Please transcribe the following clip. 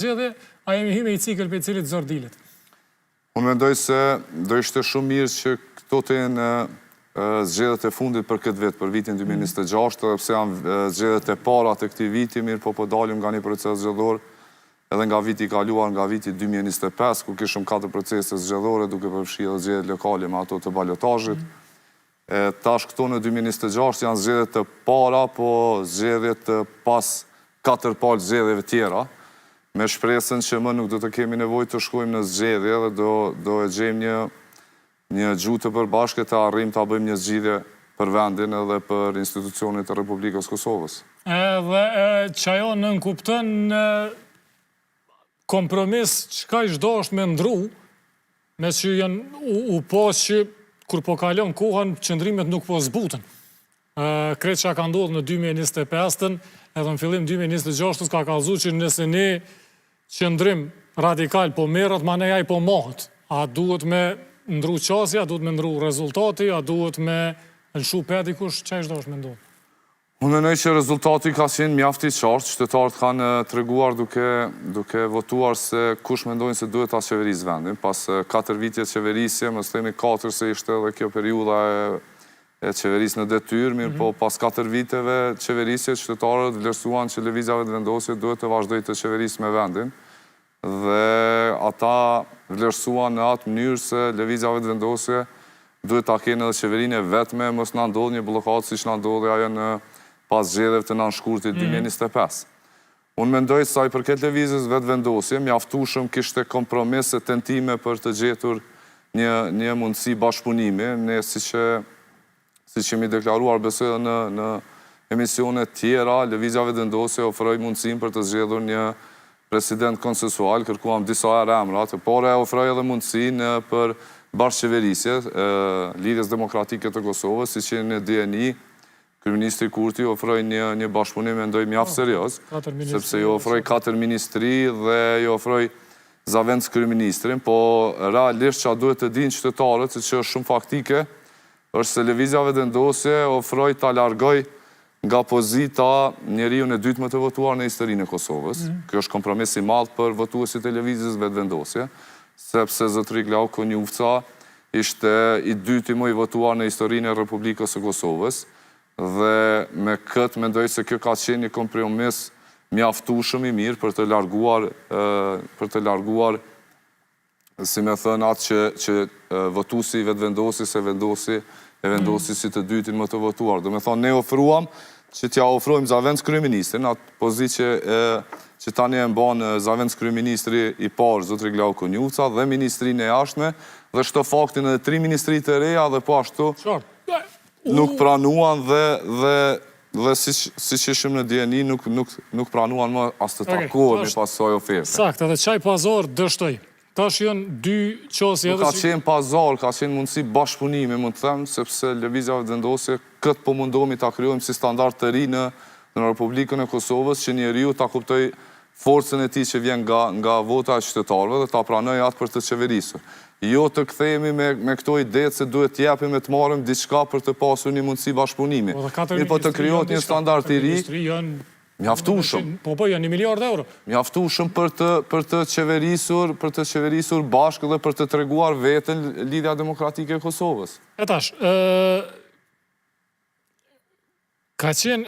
Gjithë, a jemi hime i cikël për cilit zor dilet. Unë mendoj se do ishte shumë mirë që këto të jenë zgjedhjet e fundit për këtë vit, për vitin 2026, edhe pse janë zgjedhjet e para të këtij viti, mirë po dalim nga një proces zgjedhor edhe nga viti i kaluar, nga viti 2025, ku kishëm 4 procese zgjedhore, duke përfshirë edhe zgjedhjet lokale me ato të balotazhit. Tash këto në 2026 janë zgjedhjet të para, po zgjedhjet pas 4 palë zgjedhjeve tjera, me shpresën që më nuk do të kemi nevojë të shkojmë në zgjedhje dhe do e gjejmë një gjuhë të përbashkët të arrijmë ta bëjmë një zgjidhje për vendin edhe për institucionet e Republikës Kosovës. Edhe që ajo nënkupton në kompromis çka çdo është me ndru, me që janë u pas që kur po kalon kohën, qëndrimet nuk po zbuten. Kretë që ka ndodhë në 2025-ën, edhe në fillim 2026-ës ka kallëzu që nëse ne qëndrim radikal po merët, ma ne jaj po mohët. A duhet me ndru qasja, a duhet me ndru rezultati, a duhet me lëshu peti kush, që ishdo është me ndonë? Unë mendoj që rezultati ka qenë mjaft i qartë, qytetarët kanë treguar duke votuar se kush mendojnë se duhet ta qeverisë vendin. Pas 4 vite qeverisje, mos themi 4 se ishte edhe kjo periudha e qeverisë në detyrë, mirë po pas 4 viteve qeverisje, qytetarët vlerësuan që lëvizjave të vendosje duhet të vazhdojë të qeverisë me vendin. Dhe ata vlerësuan në atë mënyrë se lëvizjave të vendosje duhet ta kenë edhe qeverinë e vetme, mos na ndodhë një bllokatë siç na ndodhi ajo në pas zgjedhjeve të nënshkurtit 2025. Unë mendoj se sa i përket lëvizjes vetë vendosje, mjaftueshëm kishte kompromise, tentime për të gjetur një mundësi bashkëpunimi, ne siç jemi deklaruar besoj në emisione tjera, lëvizjave të vendosje ofroi mundësinë për të zgjedhur një president konsensual, kërkuam disa herë emrat, por e ofroi edhe mundësinë për bashkëqeverisje, Lidhjes Demokratike të Kosovës, siç jeni në DNI, Kryeministri Kurti ofroi një bashkëpunim mendoj mjaft serioz, sepse ju ofroi 4 ministri dhe ju ofroi zavendës kryeministrin, po realisht çka duhet të dinë qytetarët, se që është shumë faktike, është se lëvizjave të vendosje ofroi ta largoj nga pozita njeriu e dytë më të votuar në historinë e Kosovës. Kjo është kompromis i madh për votuesit e lëvizjes vetë vendosje, sepse zotëri Glau Konjufca ishte i dyti më i votuar në historinë e Republikës së Kosovës. Dhe me këtë mendoj se kjo ka qenë një kompromis mjaftueshëm i mirë për të larguar si me thënë atë që votuesi vetëvendosi se vendosi si të dytin më të votuar. Do me thonë ne ofruam që t'ja ofrojmë zavendës kryeministrin, atë pozitë që tani e mban zavendës kryeministri i parë zotëri Glau Konjufca dhe ministrinë e jashtme dhe shto faktin edhe 3 ministri të reja dhe po ashtu nuk pranuan dhe si që ishim në DNI nuk pranuan më as të takohen me pasoj oferte. Sakt, edhe qaj pazar dështoj. Tash janë 2 qasje edhe që... Ka qenë pazar, ka qenë mundësi bashkëpunimi, më të them, sepse lëvizjave të vendosje këtë po mundohemi ta krijojmë si standard të ri në Republikën e Kosovës, që njeriu ta kuptoj forcën e tij që vjen nga vota e qytetarëve dhe ta pranoj atë për të qeverisur. Jo të kthehemi me këto ide se duhet t'japim e të marrim diçka për të pasur një mundësi bashkëpunimi. Po të krijohet një standard i ri, mjaftueshëm. Po janë 1 miliard euro. Mjaftueshëm për të qeverisur bashkë dhe për të treguar veten Lidhja Demokratike e Kosovës. E tash, ka qenë